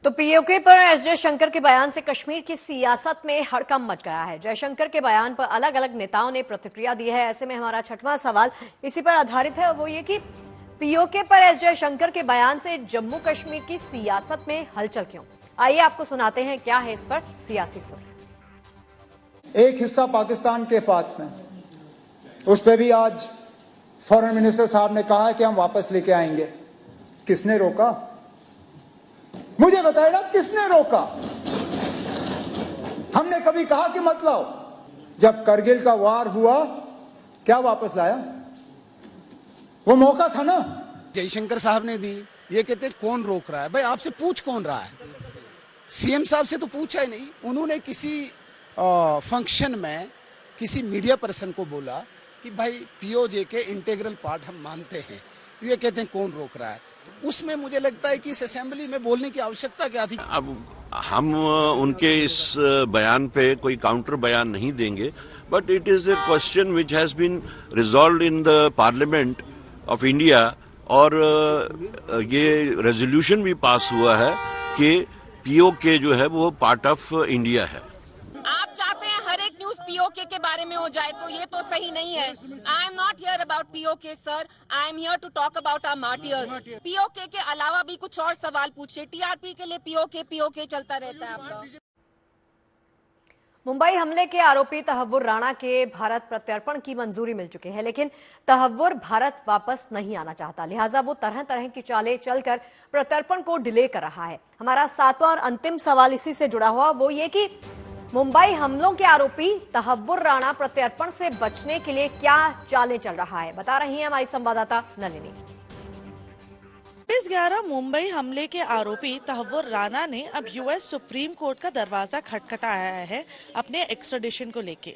तो पीओके पर एस जयशंकर के बयान से कश्मीर की सियासत में हड़कंप मच गया है। जयशंकर के बयान पर अलग अलग नेताओं ने प्रतिक्रिया दी है। ऐसे में हमारा छठवां सवाल इसी पर आधारित है, वो ये कि पीओके पर एस जयशंकर के बयान से जम्मू कश्मीर की सियासत में हलचल क्यों। आइए आपको सुनाते हैं क्या है इस पर सियासी सुर। एक हिस्सा पाकिस्तान के पास में, उस पर भी आज फॉरेन मिनिस्टर साहब ने कहा है कि हम वापस लेके आएंगे। किसने रोका? मुझे बताइए ना, किसने रोका? हमने कभी कहा कि मत लाओ? जब करगिल का वार हुआ, क्या वापस लाया? वो मौका था ना। जयशंकर साहब ने दी, ये कहते कौन रोक रहा है? भाई आपसे पूछ कौन रहा है? सीएम साहब से तो पूछा ही नहीं। उन्होंने किसी फंक्शन में किसी मीडिया पर्सन को बोला कि भाई पीओजे के इंटीग्रल पार्ट हम मानते हैं, तो ये कहते हैं कौन रोक रहा है? तो उसमें मुझे लगता है कि इस असेंबली में बोलने की आवश्यकता क्या थी? अब हम उनके इस बयान पे कोई काउंटर बयान नहीं देंगे, but it is a question which has been resolved in the parliament of India, और ये रेजोल्यूशन भी पास हुआ है कि पीओके जो है वो पार्ट ऑफ इंडिया है। आप चाहते हैं हर एक न्यूज पीओके के बारे में हो जाए, तो ये तो सही नहीं है। I am not here about POK sir, I am here to talk about our martyrs. POK के अलावा भी कुछ और सवाल पूछिए। टीआरपी के लिए पीओके चलता रहता है आपका। मुंबई हमले के आरोपी तहव्वुर राणा के भारत प्रत्यर्पण की मंजूरी मिल चुकी है, लेकिन तहव्वुर भारत वापस नहीं आना चाहता, लिहाजा वो तरह तरह की चालें चलकर प्रत्यर्पण को डिले कर रहा है। हमारा सातवां और अंतिम सवाल इसी से जुड़ा हुआ, वो ये कि मुंबई हमलों के आरोपी तहव्वुर राणा प्रत्यर्पण से बचने के लिए क्या चालें चल रहा है, बता रही है हमारी संवाददाता नलिनी। 26/11 मुंबई हमले के आरोपी तहव्वुर राणा ने अब यूएस सुप्रीम कोर्ट का दरवाजा खटखटाया है अपने एक्स्ट्राडिशन को लेके।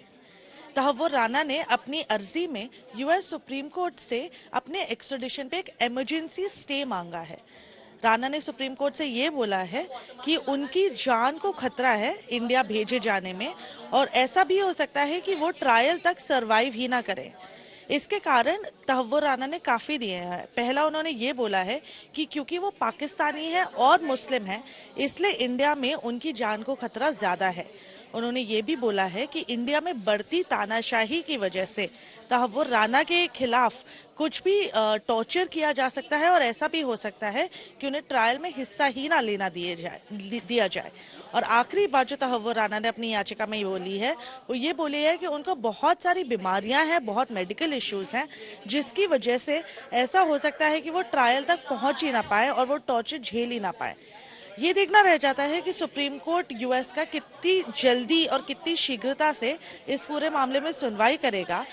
तहव्वुर राणा ने अपनी अर्जी में यूएस सुप्रीम कोर्ट से अपने एक्स्ट्राडिशन पे एक इमरजेंसी स्टे मांगा है। राणा ने सुप्रीम कोर्ट से ये बोला है कि उनकी जान को खतरा है इंडिया भेजे जाने में, और ऐसा भी हो सकता है कि वो ट्रायल तक सरवाइव ही ना करें। इसके कारण तहव्वुर राणा ने काफी दिए हैं। पहला उन्होंने ये बोला है कि क्योंकि वो पाकिस्तानी है और मुस्लिम है, इसलिए इंडिया में उनकी जान को खतरा ज्यादा है। उन्होंने ये भी बोला है कि इंडिया में बढ़ती तानाशाही की वजह से तहव्वुर राणा के खिलाफ कुछ भी टॉर्चर किया जा सकता है, और ऐसा भी हो सकता है कि उन्हें ट्रायल में हिस्सा ही ना लेना दिया जाए। और आखिरी बात जो तहव्वुर राणा ने अपनी याचिका में बोली है, वो ये बोली है कि उनको बहुत सारी बीमारियां हैं, बहुत मेडिकल इश्यूज हैं, जिसकी वजह से ऐसा हो सकता है कि वो ट्रायल तक पहुंच ही ना पाए और वो टॉर्चर झेल ही ना पाए। ये देखना रह जाता है कि सुप्रीम कोर्ट यूएस का कितनी जल्दी और कितनी शीघ्रता से इस पूरे मामले में सुनवाई करेगा।